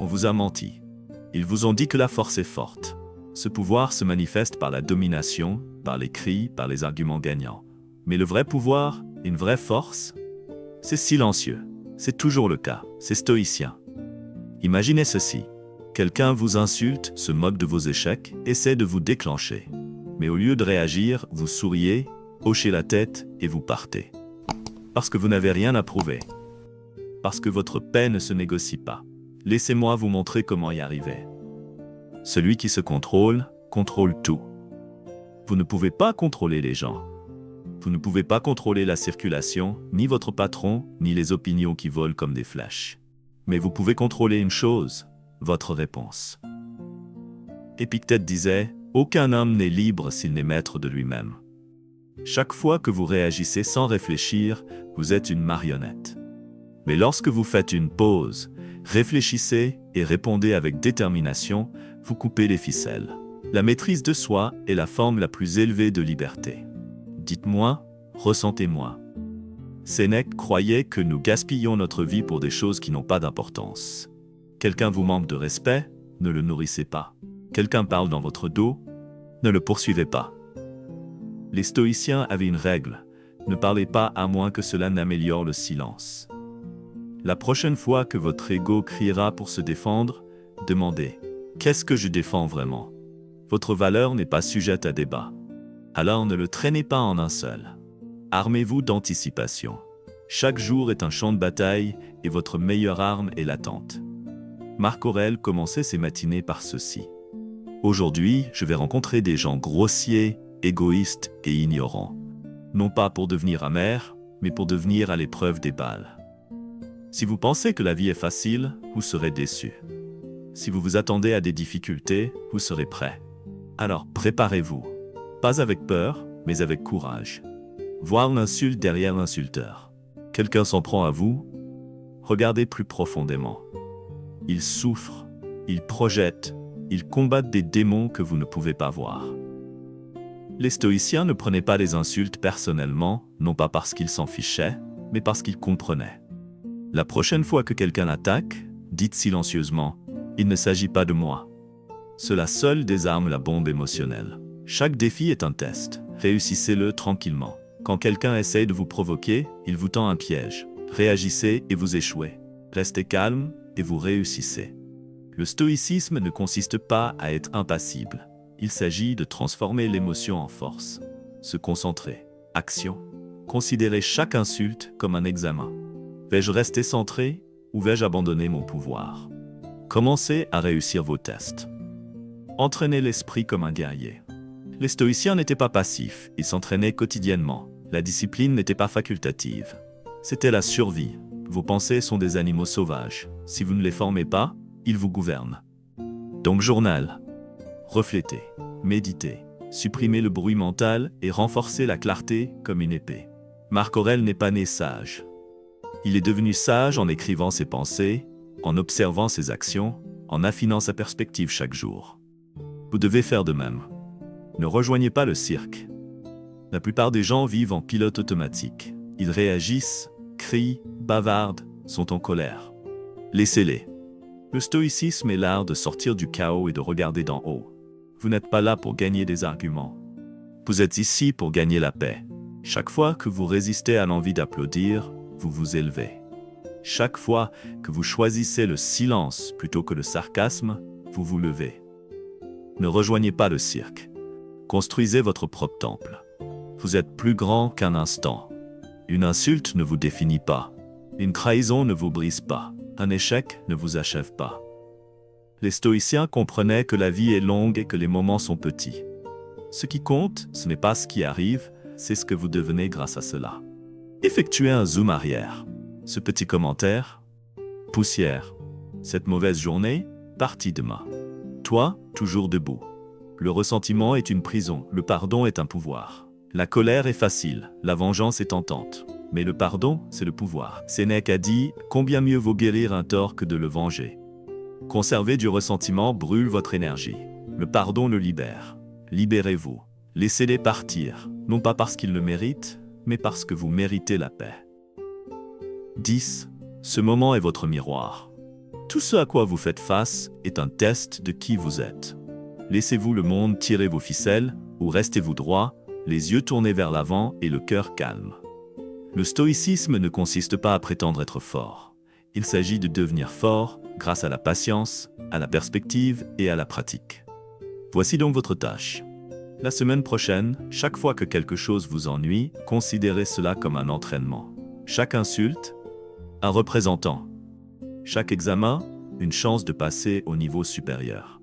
On vous a menti. Ils vous ont dit que la force est forte. Ce pouvoir se manifeste par la domination, par les cris, par les arguments gagnants. Mais le vrai pouvoir, une vraie force, c'est silencieux. C'est toujours le cas. C'est stoïcien. Imaginez ceci. Quelqu'un vous insulte, se moque de vos échecs, essaie de vous déclencher. Mais au lieu de réagir, vous souriez, hochez la tête et vous partez. Parce que vous n'avez rien à prouver. Parce que votre paix ne se négocie pas. Laissez-moi vous montrer comment y arriver. Celui qui se contrôle, contrôle tout. Vous ne pouvez pas contrôler les gens. Vous ne pouvez pas contrôler la circulation, ni votre patron, ni les opinions qui volent comme des flèches. Mais vous pouvez contrôler une chose, votre réponse. Épictète disait, « Aucun homme n'est libre s'il n'est maître de lui-même. » Chaque fois que vous réagissez sans réfléchir, vous êtes une marionnette. Mais lorsque vous faites une pause, réfléchissez et répondez avec détermination, vous coupez les ficelles. La maîtrise de soi est la forme la plus élevée de liberté. Dites-moi, ressentez-moi. Sénèque croyait que nous gaspillons notre vie pour des choses qui n'ont pas d'importance. Quelqu'un vous manque de respect, ne le nourrissez pas. Quelqu'un parle dans votre dos, ne le poursuivez pas. Les stoïciens avaient une règle, ne parlez pas à moins que cela n'améliore le silence. La prochaine fois que votre ego criera pour se défendre, demandez « Qu'est-ce que je défends vraiment ?» Votre valeur n'est pas sujette à débat. Alors ne le traînez pas en un seul. Armez-vous d'anticipation. Chaque jour est un champ de bataille et votre meilleure arme est l'attente. Marc Aurèle commençait ses matinées par ceci. Aujourd'hui, je vais rencontrer des gens grossiers, égoïstes et ignorants. Non pas pour devenir amer, mais pour devenir à l'épreuve des balles. Si vous pensez que la vie est facile, vous serez déçu. Si vous vous attendez à des difficultés, vous serez prêt. Alors préparez-vous. Pas avec peur, mais avec courage. Voir l'insulte derrière l'insulteur. Quelqu'un s'en prend à vous? Regardez plus profondément. Ils souffrent, ils projettent, ils combattent des démons que vous ne pouvez pas voir. Les stoïciens ne prenaient pas les insultes personnellement, non pas parce qu'ils s'en fichaient, mais parce qu'ils comprenaient. La prochaine fois que quelqu'un attaque, dites silencieusement « Il ne s'agit pas de moi ». Cela seul désarme la bombe émotionnelle. Chaque défi est un test. Réussissez-le tranquillement. Quand quelqu'un essaye de vous provoquer, il vous tend un piège. Réagissez et vous échouez. Restez calme et vous réussissez. Le stoïcisme ne consiste pas à être impassible. Il s'agit de transformer l'émotion en force. Se concentrer. Action. Considérez chaque insulte comme un examen. Vais-je rester centré ou vais-je abandonner mon pouvoir? Commencez à réussir vos tests. Entraînez l'esprit comme un guerrier. Les stoïciens n'étaient pas passifs, ils s'entraînaient quotidiennement. La discipline n'était pas facultative. C'était la survie. Vos pensées sont des animaux sauvages. Si vous ne les formez pas, ils vous gouvernent. Donc journal. Reflétez, méditez, supprimez le bruit mental et renforcez la clarté comme une épée. Marc Aurèle n'est pas né sage. Il est devenu sage en écrivant ses pensées, en observant ses actions, en affinant sa perspective chaque jour. Vous devez faire de même. Ne rejoignez pas le cirque. La plupart des gens vivent en pilote automatique. Ils réagissent, crient, bavardent, sont en colère. Laissez-les. Le stoïcisme est l'art de sortir du chaos et de regarder d'en haut. Vous n'êtes pas là pour gagner des arguments. Vous êtes ici pour gagner la paix. Chaque fois que vous résistez à l'envie d'applaudir, vous vous élevez. Chaque fois que vous choisissez le silence plutôt que le sarcasme, vous vous levez. Ne rejoignez pas le cirque. Construisez votre propre temple. Vous êtes plus grand qu'un instant. Une insulte ne vous définit pas. Une trahison ne vous brise pas. Un échec ne vous achève pas. Les stoïciens comprenaient que la vie est longue et que les moments sont petits. Ce qui compte, ce n'est pas ce qui arrive, c'est ce que vous devenez grâce à cela. Effectuez un zoom arrière. Ce petit commentaire, poussière. Cette mauvaise journée, partie demain. Toi, toujours debout. Le ressentiment est une prison, le pardon est un pouvoir. La colère est facile, la vengeance est tentante. Mais le pardon, c'est le pouvoir. Sénèque a dit « Combien mieux vaut guérir un tort que de le venger ?» Conserver du ressentiment brûle votre énergie. Le pardon le libère. Libérez-vous. Laissez-les partir, non pas parce qu'ils le méritent, mais parce que vous méritez la paix. 10. Ce moment est votre miroir. Tout ce à quoi vous faites face est un test de qui vous êtes. Laissez-vous le monde tirer vos ficelles ou restez-vous droit, les yeux tournés vers l'avant et le cœur calme. Le stoïcisme ne consiste pas à prétendre être fort. Il s'agit de devenir fort grâce à la patience, à la perspective et à la pratique. Voici donc votre tâche. La semaine prochaine, chaque fois que quelque chose vous ennuie, considérez cela comme un entraînement. Chaque insulte, un représentant. Chaque examen, une chance de passer au niveau supérieur.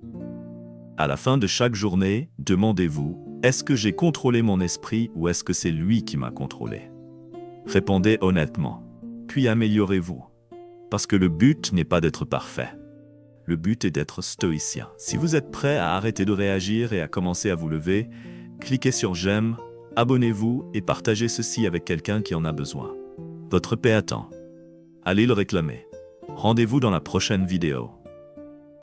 À la fin de chaque journée, demandez-vous, est-ce que j'ai contrôlé mon esprit ou est-ce que c'est lui qui m'a contrôlé? Répondez honnêtement, puis améliorez-vous. Parce que le but n'est pas d'être parfait. Le but est d'être stoïcien. Si vous êtes prêt à arrêter de réagir et à commencer à vous lever, cliquez sur j'aime, abonnez-vous et partagez ceci avec quelqu'un qui en a besoin. Votre paix attend. Allez le réclamer. Rendez-vous dans la prochaine vidéo.